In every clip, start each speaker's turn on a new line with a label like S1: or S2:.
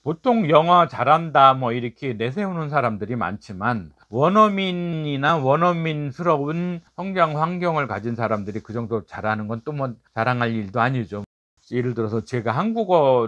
S1: 보통 영어 잘한다 뭐 이렇게 내세우는 사람들이 많지만 원어민이나 원어민스러운 성장 환경을 가진 사람들이 그 정도 잘하는 건 또 뭐 자랑할 일도 아니죠. 예를 들어서 제가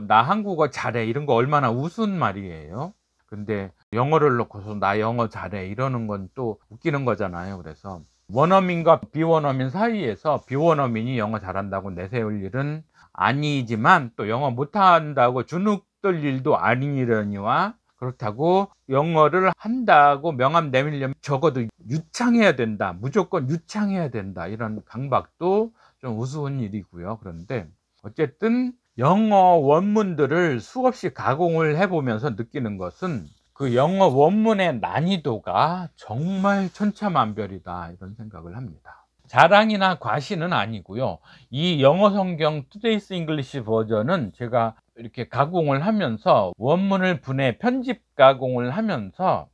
S1: 나 한국어 잘해 이런 거 얼마나 우스운 말이에요. 근데 영어를 놓고서 나 영어 잘해 이러는 건 또 웃기는 거잖아요. 그래서 원어민과 비원어민 사이에서 비원어민이 영어 잘한다고 내세울 일은 아니지만 또 영어 못한다고 주눅들 일도 아니려니와 그렇다고 영어를 한다고 명함 내밀려면 적어도 유창해야 된다, 무조건 유창해야 된다, 이런 강박도 좀 우스운 일이고요. 그런데 어쨌든 영어 원문들을 수없이 가공을 해보면서 느끼는 것은 그 영어 원문의 난이도가 정말 천차만별이다, 이런 생각을 합니다. 자랑이나 과시는 아니고요. 이 영어 성경 Today's English 버전은 제가 이렇게 가공을 하면서 원문을 분해 편집 가공을 하면서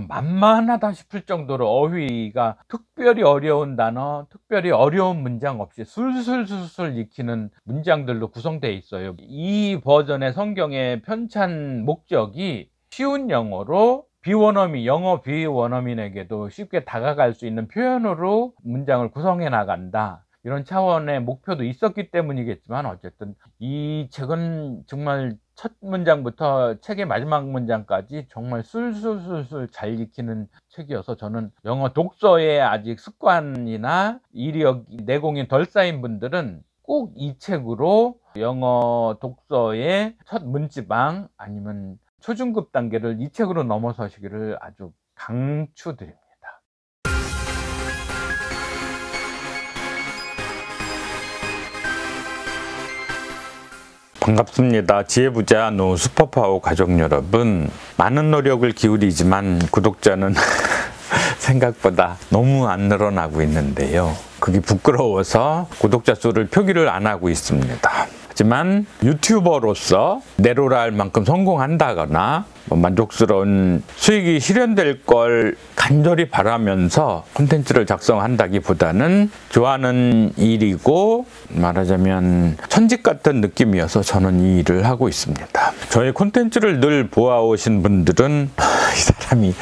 S1: 만만하다 싶을 정도로 어휘가 특별히 어려운 단어, 특별히 어려운 문장 없이 술술술술 익히는 문장들로 구성되어 있어요. 이 버전의 성경의 편찬 목적이 쉬운 영어로 영어 비원어민에게도 쉽게 다가갈 수 있는 표현으로 문장을 구성해 나간다, 이런 차원의 목표도 있었기 때문이겠지만, 어쨌든 이 책은 정말 첫 문장부터 책의 마지막 문장까지 정말 술술술술 잘 익히는 책이어서 저는 영어 독서에 아직 습관이나 이력이 내공이 덜 쌓인 분들은 꼭 이 책으로 영어 독서의 첫 문지방 아니면 초중급 단계를 이 책으로 넘어서시기를 아주 강추드립니다. 반갑습니다. 지혜부자 노슈퍼파워 가족 여러분, 많은 노력을 기울이지만 구독자는 생각보다 너무 안 늘어나고 있는데요. 그게 부끄러워서 구독자 수를 표기를 안 하고 있습니다. 하지만 유튜버로서 내로라 할 만큼 성공한다거나 만족스러운 수익이 실현될 걸 간절히 바라면서 콘텐츠를 작성한다기보다는 좋아하는 일이고, 말하자면 천직 같은 느낌이어서 저는 이 일을 하고 있습니다. 저의 콘텐츠를 늘 보아오신 분들은 이 사람이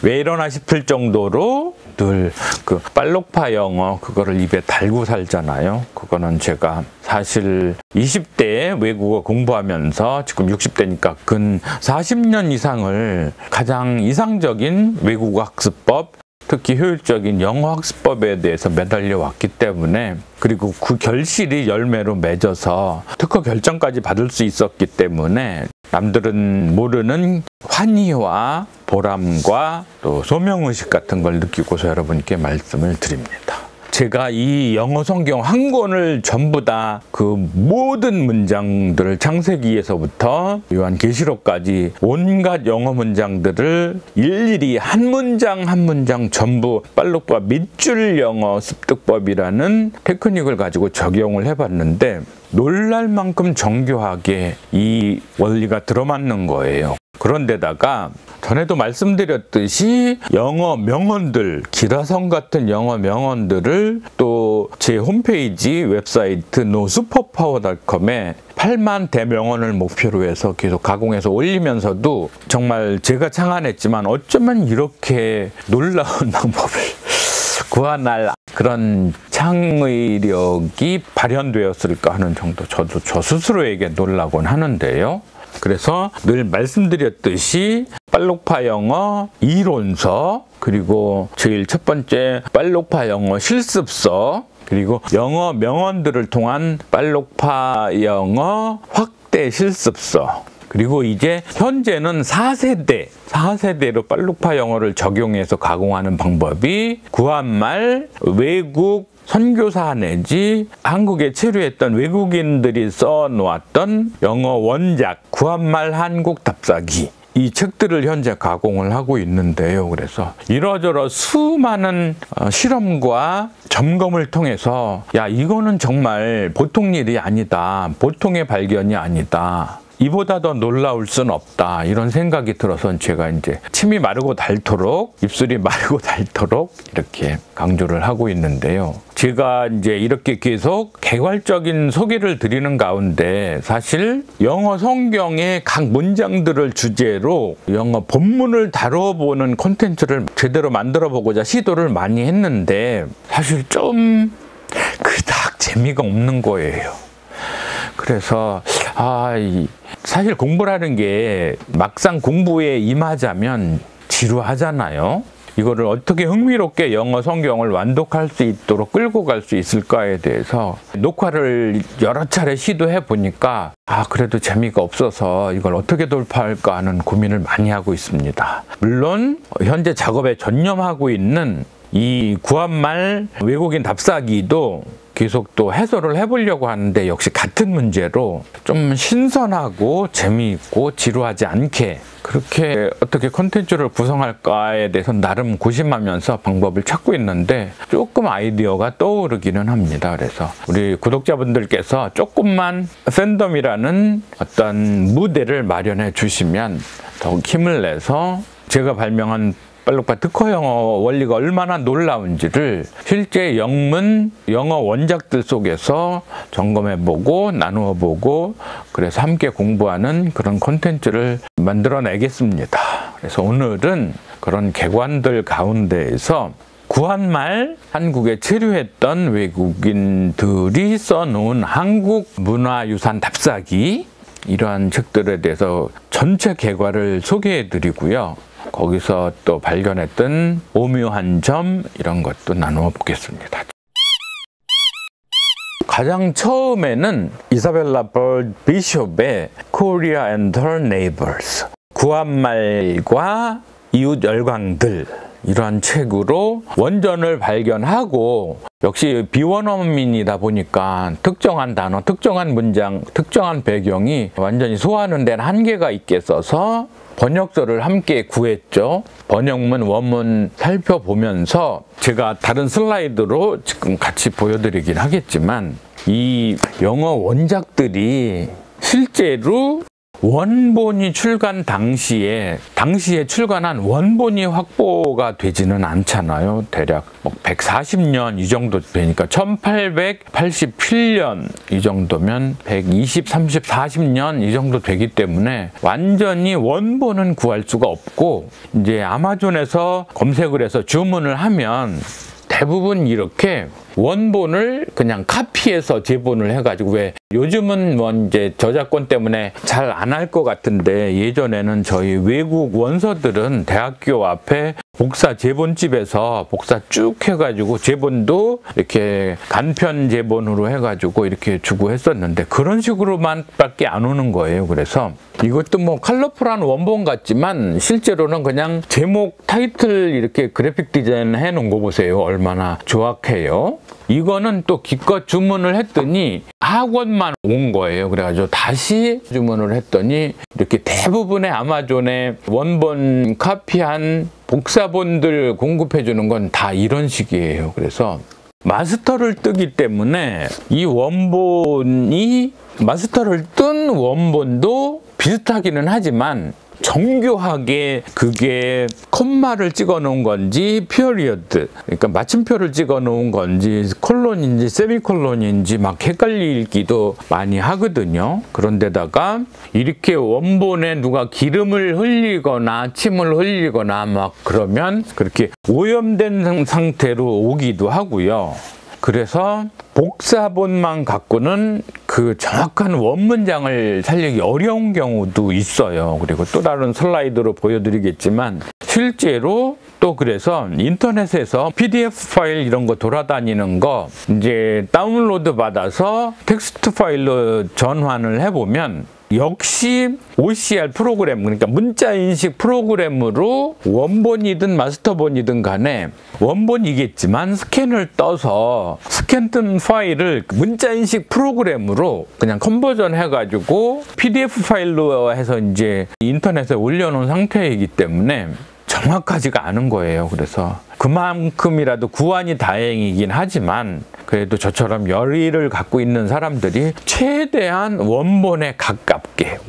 S1: 왜 이러나 싶을 정도로 늘 그 빨록파 영어 그거를 입에 달고 살잖아요. 그거는 제가 사실 20대에 외국어 공부하면서 지금 60대니까 근 40년 이상을 가장 이상적인 외국어 학습법, 특히 효율적인 영어 학습법에 대해서 매달려 왔기 때문에, 그리고 그 결실이 열매로 맺어서 특허 결정까지 받을 수 있었기 때문에 남들은 모르는 환희와 보람과 또 소명의식 같은 걸 느끼고서 여러분께 말씀을 드립니다. 제가 이 영어 성경 한 권을 전부 다 그 모든 문장들을 창세기에서부터 요한계시록까지 온갖 영어 문장들을 일일이 한 문장 한 문장 전부 빨록과 밑줄 영어 습득법이라는 테크닉을 가지고 적용을 해봤는데 놀랄 만큼 정교하게 이 원리가 들어맞는 거예요. 그런데다가 전에도 말씀드렸듯이 영어 명언들, 기라성 같은 영어 명언들을 또 제 홈페이지 웹사이트 nosuperpower.com에 8만 대명언을 목표로 해서 계속 가공해서 올리면서도 정말 제가 창안했지만 어쩌면 이렇게 놀라운 방법을 구한할 그런 창의력이 발현되었을까 하는 정도, 저도 저 스스로에게 놀라곤 하는데요. 그래서 늘 말씀드렸듯이 빨록파 영어 이론서, 그리고 제일 첫 번째 빨록파 영어 실습서, 그리고 영어 명언들을 통한 빨록파 영어 확대 실습서, 그리고 이제 현재는 4세대로 빨록파 영어를 적용해서 가공하는 방법이 구한말, 외국 선교사 내지 한국에 체류했던 외국인들이 써놓았던 영어 원작 구한말 한국 답사기, 이 책들을 현재 가공을 하고 있는데요. 그래서 이러저러 수많은 실험과 점검을 통해서 야, 이거는 정말 보통 일이 아니다, 보통의 발견이 아니다, 이보다 더 놀라울 순 없다, 이런 생각이 들어서 제가 이제 침이 마르고 닳도록, 입술이 마르고 닳도록 이렇게 강조를 하고 있는데요. 제가 이제 이렇게 계속 개괄적인 소개를 드리는 가운데 사실 영어 성경의 각 문장들을 주제로 영어 본문을 다뤄보는 콘텐츠를 제대로 만들어 보고자 시도를 많이 했는데 사실 좀 그닥 재미가 없는 거예요. 그래서 사실 공부라는 게 막상 공부에 임하자면 지루하잖아요. 이거를 어떻게 흥미롭게 영어 성경을 완독할 수 있도록 끌고 갈 수 있을까에 대해서 녹화를 여러 차례 시도해 보니까 그래도 재미가 없어서 이걸 어떻게 돌파할까 하는 고민을 많이 하고 있습니다. 물론 현재 작업에 전념하고 있는 이 구한말 외국인 답사기도 계속 또 해설을 해보려고 하는데 역시 같은 문제로 좀 신선하고 재미있고 지루하지 않게 그렇게 어떻게 콘텐츠를 구성할까에 대해서 나름 고심하면서 방법을 찾고 있는데 조금 아이디어가 떠오르기는 합니다. 그래서 우리 구독자분들께서 조금만 팬덤이라는 어떤 무대를 마련해 주시면 더욱 힘을 내서 제가 발명한 빨록파 특허 영어 원리가 얼마나 놀라운지를 실제 영문 영어 원작들 속에서 점검해보고 나누어보고 그래서 함께 공부하는 그런 콘텐츠를 만들어내겠습니다. 그래서 오늘은 그런 개관들 가운데에서 구한말 한국에 체류했던 외국인들이 써놓은 한국 문화유산 답사기 이러한 책들에 대해서 전체 개괄을 소개해드리고요. 거기서 또 발견했던 오묘한 점 이런 것도 나누어 보겠습니다. 가장 처음에는 이사벨라 벌드 비숍의 Korea and Her Neighbors, 구한말과 이웃 열강들 이러한 책으로 원전을 발견하고 역시 비원어민이다 보니까 특정한 단어, 특정한 문장, 특정한 배경이 완전히 소화하는 데는 한계가 있게 써서 번역서를 함께 구했죠. 번역문, 원문 살펴보면서 제가 다른 슬라이드로 지금 같이 보여드리긴 하겠지만 이 영어 원작들이 실제로 원본이 출간 당시에 출간한 원본이 확보가 되지는 않잖아요. 대략 140년 이 정도 되니까 1887년 이 정도면 120, 30, 40년 이 정도 되기 때문에 완전히 원본은 구할 수가 없고 이제 아마존에서 검색을 해서 주문을 하면 대부분 이렇게 원본을 그냥 카피해서 재본을 해가지고 왜 요즘은 뭐 이제 저작권 때문에 잘 안 할 것 같은데 예전에는 저희 외국 원서들은 대학교 앞에 복사 재본집에서 복사 쭉 해가지고 재본도 이렇게 간편 재본으로 해가지고 이렇게 주고 했었는데 그런 식으로만 밖에 안 오는 거예요. 그래서 이것도 뭐 컬러풀한 원본 같지만 실제로는 그냥 제목 타이틀 이렇게 그래픽 디자인 해놓은 거 보세요. 얼마나 조악해요. 이거는 또 기껏 주문을 했더니 학원만 온 거예요. 그래가지고 다시 주문을 했더니 이렇게 대부분의 아마존에 원본 카피한 복사본들 공급해 주는 건 다 이런 식이에요. 그래서 마스터를 뜨기 때문에 이 원본이 마스터를 뜬 원본도 비슷하기는 하지만 정교하게 그게 콤마를 찍어 놓은 건지 피어리어드 그러니까 마침표를 찍어 놓은 건지 콜론인지 세미콜론인지 막 헷갈리기도 많이 하거든요. 그런데다가 이렇게 원본에 누가 기름을 흘리거나 침을 흘리거나 막 그러면 그렇게 오염된 상태로 오기도 하고요. 그래서 복사본만 갖고는 그 정확한 원문장을 살리기 어려운 경우도 있어요. 그리고 또 다른 슬라이드로 보여드리겠지만 실제로 또 그래서 인터넷에서 PDF 파일 이런 거 돌아다니는 거 이제 다운로드 받아서 텍스트 파일로 전환을 해보면 역시 OCR 프로그램 그러니까 문자 인식 프로그램으로 원본이든 마스터본이든 간에 원본이겠지만 스캔을 떠서 스캔 뜬 파일을 문자 인식 프로그램으로 그냥 컨버전 해가지고 PDF 파일로 해서 이제 인터넷에 올려놓은 상태이기 때문에 정확하지가 않은 거예요. 그래서 그만큼이라도 구한이 다행이긴 하지만 그래도 저처럼 열의를 갖고 있는 사람들이 최대한 원본에 가깝게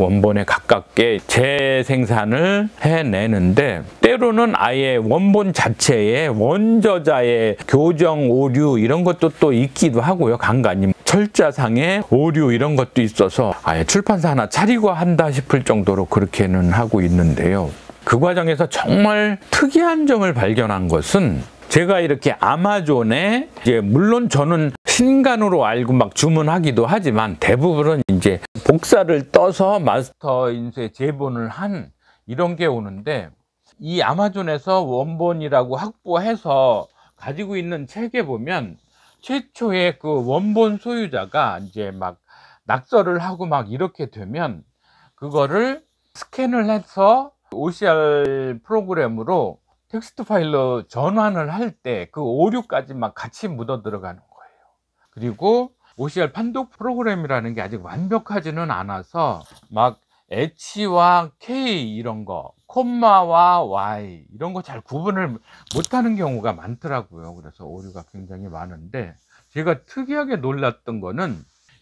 S1: 재생산을 해내는데 때로는 아예 원본 자체에 원저자의 교정 오류 이런 것도 또 있기도 하고요. 간간히 철자상의 오류 이런 것도 있어서 아예 출판사 하나 차리고 한다 싶을 정도로 그렇게는 하고 있는데요. 그 과정에서 정말 특이한 점을 발견한 것은, 제가 이렇게 아마존에 이제 물론 저는 신간으로 알고 막 주문하기도 하지만 대부분은 이제 복사를 떠서 마스터 인쇄 제본을 한 이런 게 오는데, 이 아마존에서 원본이라고 확보해서 가지고 있는 책에 보면 최초의 그 원본 소유자가 이제 막 낙서를 하고 막 이렇게 되면 그거를 스캔을 해서 OCR 프로그램으로 텍스트 파일로 전환을 할 때 그 오류까지 막 같이 묻어 들어가는 거예요. 그리고 OCR 판독 프로그램이라는 게 아직 완벽하지는 않아서 막 H와 K 이런 거, 콤마와 Y 이런 거 잘 구분을 못하는 경우가 많더라고요. 그래서 오류가 굉장히 많은데, 제가 특이하게 놀랐던 거는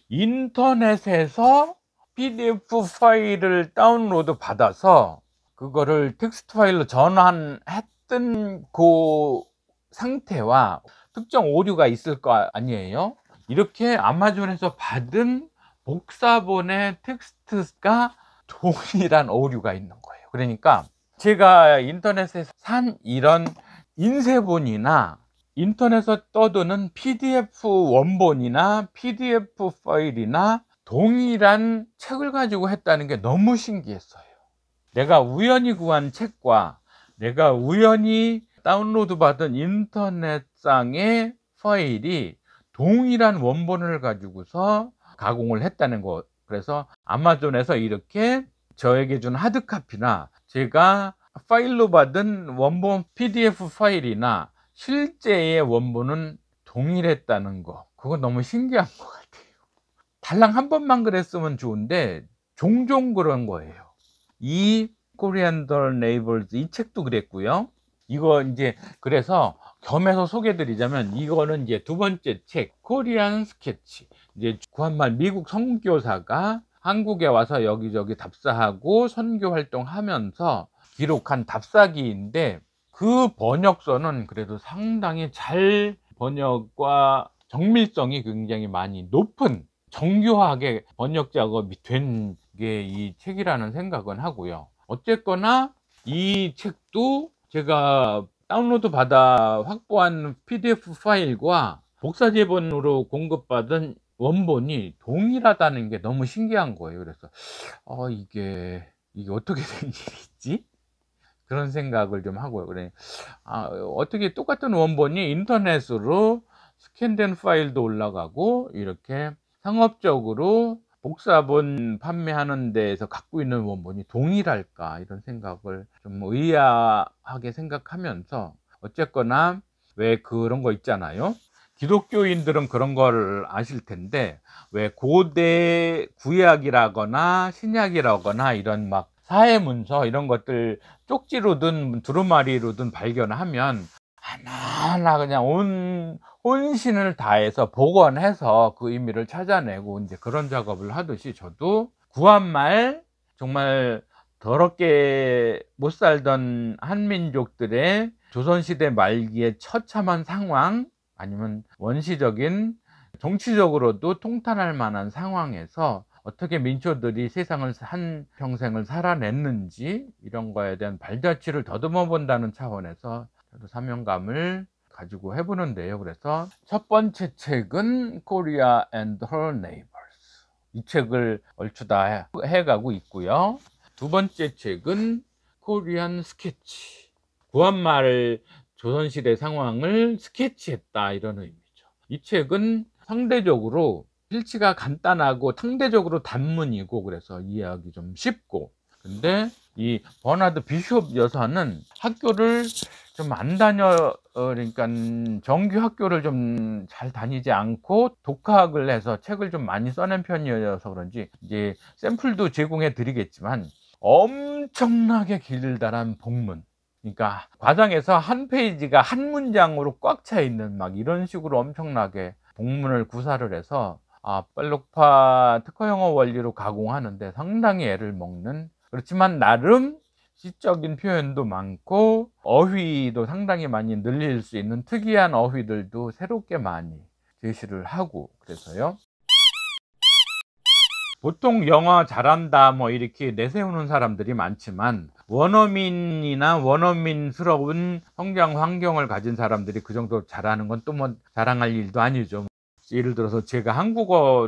S1: 인터넷에서 PDF 파일을 다운로드 받아서 그거를 텍스트 파일로 전환했던 그 상태와 특정 오류가 있을 거 아니에요. 이렇게 아마존에서 받은 복사본의 텍스트가 동일한 오류가 있는 거예요. 그러니까 제가 인터넷에서 산 이런 인쇄본이나 인터넷에서 떠도는 PDF 원본이나 PDF 파일이나 동일한 책을 가지고 했다는 게 너무 신기했어요. 내가 우연히 구한 책과 내가 우연히 다운로드 받은 인터넷상의 파일이 동일한 원본을 가지고서 가공을 했다는 것. 그래서 아마존에서 이렇게 저에게 준 하드카피나 제가 파일로 받은 원본 PDF 파일이나 실제의 원본은 동일했다는 거. 그거 너무 신기한 것 같아요. 달랑 한 번만 그랬으면 좋은데 종종 그런 거예요. 이 코리안더 네이버즈 이 책도 그랬고요. 이거 이제 그래서 겸해서 소개드리자면, 이거는 이제 두 번째 책 코리안 스케치. 이제 구한말 미국 선교사가 한국에 와서 여기저기 답사하고 선교 활동하면서 기록한 답사기인데, 그 번역서는 그래도 상당히 잘 번역과 정밀성이 굉장히 많이 높은 정교하게 번역 작업이 된 게 이 책이라는 생각은 하고요. 어쨌거나 이 책도 제가 다운로드 받아 확보한 PDF 파일과 복사제본으로 공급받은 원본이 동일하다는 게 너무 신기한 거예요. 그래서 이게 어떻게 된 일이지? 그런 생각을 좀 하고요. 그래, 어떻게 똑같은 원본이 인터넷으로 스캔된 파일도 올라가고 이렇게 상업적으로 복사본 판매하는 데에서 갖고 있는 원본이 동일할까, 이런 생각을 좀 의아하게 생각하면서, 어쨌거나 왜 그런 거 있잖아요. 기독교인들은 그런 걸 아실 텐데, 왜 고대 구약이라거나 신약이라거나 이런 막 사회문서 이런 것들 쪽지로든 두루마리로든 발견하면 하나하나 그냥 혼신을 다해서 복원해서 그 의미를 찾아내고 이제 그런 작업을 하듯이, 저도 구한말 정말 더럽게 못 살던 한민족들의 조선시대 말기의 처참한 상황, 아니면 원시적인 정치적으로도 통탄할 만한 상황에서 어떻게 민초들이 세상을 한 평생을 살아냈는지 이런 거에 대한 발자취를 더듬어 본다는 차원에서 저도 사명감을 가지고 해보는데요. 그래서 첫 번째 책은 Korea and Her Neighbors, 이 책을 얼추 다 해가고 있고요. 두 번째 책은 코리안 스케치, 구한말 조선시대 상황을 스케치했다, 이런 의미죠. 이 책은 상대적으로 필치가 간단하고 상대적으로 단문이고 그래서 이해하기 좀 쉽고, 근데 이 버나드 비숍 여사는 학교를 좀 안 그러니까 정규 학교를 좀 잘 다니지 않고 독학을 해서 책을 좀 많이 써낸 편이어서 그런지, 이제 샘플도 제공해 드리겠지만 엄청나게 길다란 복문, 그러니까 과장에서 한 페이지가 한 문장으로 꽉 차 있는 막 이런 식으로 엄청나게 복문을 구사를 해서 빨록파 특허 영어 원리로 가공하는데 상당히 애를 먹는, 그렇지만 나름 시적인 표현도 많고 어휘도 상당히 많이 늘릴 수 있는 특이한 어휘들도 새롭게 많이 제시를 하고, 그래서요. 보통 영어 잘한다 뭐 이렇게 내세우는 사람들이 많지만, 원어민이나 원어민스러운 성장 환경을 가진 사람들이 그 정도 잘하는 건 또 뭐 자랑할 일도 아니죠. 예를 들어서 제가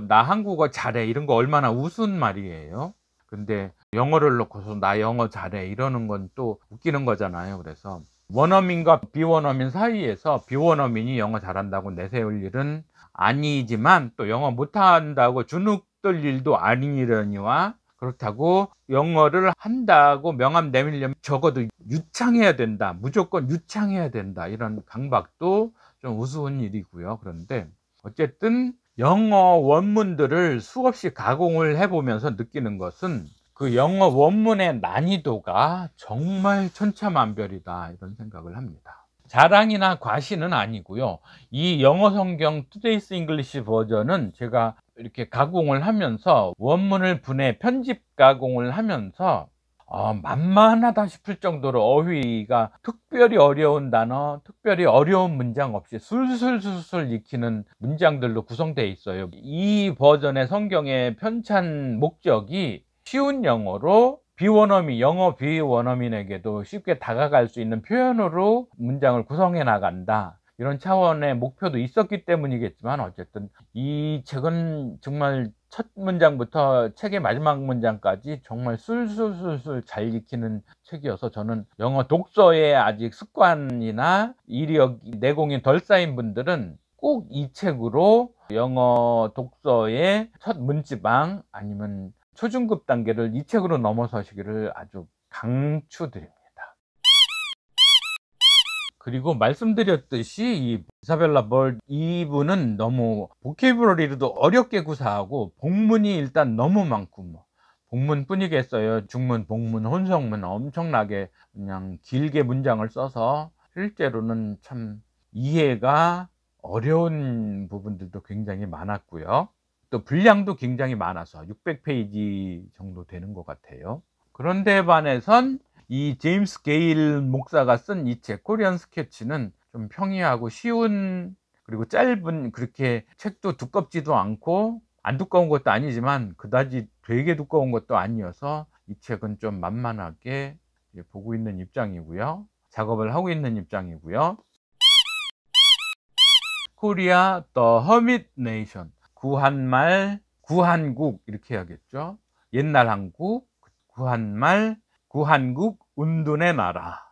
S1: 나 한국어 잘해 이런 거 얼마나 우스운 말이에요. 근데 영어를 놓고서 나 영어 잘해 이러는 건 또 웃기는 거잖아요. 그래서 원어민과 비원어민 사이에서 비원어민이 영어 잘한다고 내세울 일은 아니지만, 또 영어 못한다고 주눅들 일도 아니려니와, 그렇다고 영어를 한다고 명함 내밀려면 적어도 유창해야 된다, 무조건 유창해야 된다, 이런 강박도 좀 우스운 일이고요. 그런데 어쨌든 영어 원문들을 수없이 가공을 해보면서 느끼는 것은, 그 영어 원문의 난이도가 정말 천차만별이다, 이런 생각을 합니다. 자랑이나 과시는 아니고요. 이 영어 성경 투데이스 잉글리시 버전은 제가 이렇게 가공을 하면서, 원문을 편집 가공을 하면서 만만하다 싶을 정도로 어휘가 특별히 어려운 단어, 특별히 어려운 문장 없이 술술술술 익히는 문장들로 구성되어 있어요. 이 버전의 성경의 편찬 목적이 쉬운 영어로 영어 비원어민에게도 쉽게 다가갈 수 있는 표현으로 문장을 구성해 나간다, 이런 차원의 목표도 있었기 때문이겠지만, 어쨌든 이 책은 정말 첫 문장부터 책의 마지막 문장까지 정말 술술술술 잘 익히는 책이어서, 저는 영어 독서에 아직 습관이나 이력, 내공이 덜 쌓인 분들은 꼭 이 책으로 영어 독서의 첫 문지방 아니면 초중급 단계를 이 책으로 넘어서시기를 아주 강추드립니다. 그리고 말씀드렸듯이 이 이사벨라 벌, 이분은 너무 보케이블러리도 어렵게 구사하고 복문이 일단 너무 많고, 뭐 복문뿐이겠어요. 중문, 복문, 혼성문 엄청나게 그냥 길게 문장을 써서 실제로는 참 이해가 어려운 부분들도 굉장히 많았고요. 또 분량도 굉장히 많아서 600페이지 정도 되는 것 같아요. 그런데 반해선 이 제임스 게일 목사가 쓴 이 책 코리안 스케치는 좀 평이하고 쉬운, 그리고 짧은, 그렇게 책도 두껍지도 않고 안 두꺼운 것도 아니지만 그다지 되게 두꺼운 것도 아니어서 이 책은 좀 만만하게 보고 있는 입장이고요. 작업을 하고 있는 입장이고요. 코리아 더 허밋 네이션, 구한말, 구한국 이렇게 해야겠죠. 옛날 한국, 구한말, 구한국, 운둔의 나라,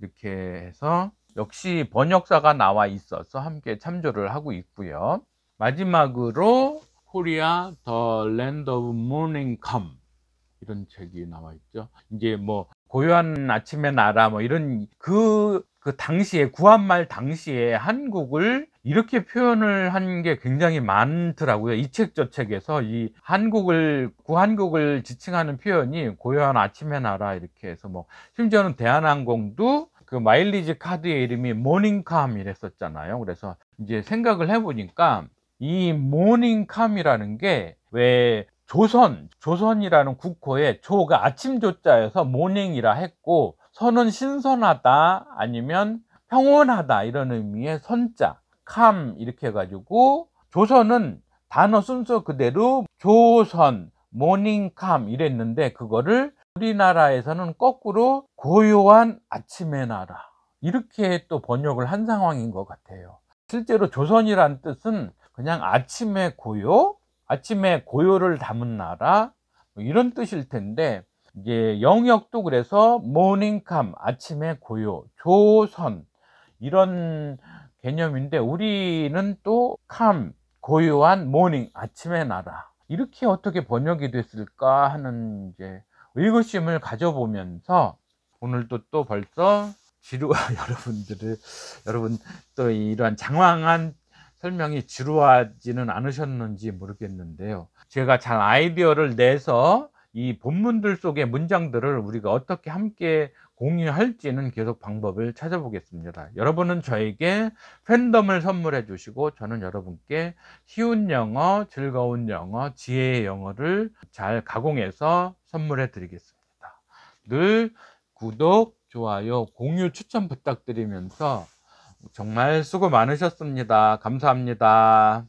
S1: 이렇게 해서 역시 번역사가 나와 있어서 함께 참조를 하고 있고요. 마지막으로 코리아 더 랜드 오브 모닝 컴, 이런 책이 나와 있죠. 이제 뭐 고요한 아침의 나라 뭐 이런 그 당시에, 구한말 당시에 한국을 이렇게 표현을 한 게 굉장히 많더라고요. 이 책 저 책에서 이 구한국을 지칭하는 표현이 고요한 아침의 나라 이렇게 해서, 뭐 심지어는 대한항공도 그 마일리지 카드의 이름이 모닝캄 이랬었잖아요. 그래서 이제 생각을 해보니까 이 모닝캄이라는 게, 왜 조선이라는 국호에 조가 아침 조자여서 모닝이라 했고, 선은 신선하다 아니면 평온하다 이런 의미의 선자, 캄 이렇게 해가지고, 조선은 단어 순서 그대로 조선, 모닝캄 이랬는데, 그거를 우리나라에서는 거꾸로 고요한 아침의 나라 이렇게 또 번역을 한 상황인 것 같아요. 실제로 조선이란 뜻은 그냥 아침의 고요를 담은 나라, 뭐 이런 뜻일 텐데, 이제 영역도 그래서 모닝캄, 아침의 고요, 조선 이런 개념인데, 우리는 또 캄, 고요한, 모닝, 아침의 나라, 이렇게 어떻게 번역이 됐을까 하는 이제 의구심을 가져보면서, 오늘도 또 벌써 여러분 또 이러한 장황한 설명이 지루하지는 않으셨는지 모르겠는데요. 제가 잘 아이디어를 내서 이 본문들 속의 문장들을 우리가 어떻게 함께 공유할지는 계속 방법을 찾아보겠습니다. 여러분은 저에게 팬덤을 선물해 주시고, 저는 여러분께 쉬운 영어, 즐거운 영어, 지혜의 영어를 잘 가공해서 선물해 드리겠습니다. 늘 구독, 좋아요, 공유, 추천 부탁드리면서 정말 수고 많으셨습니다. 감사합니다.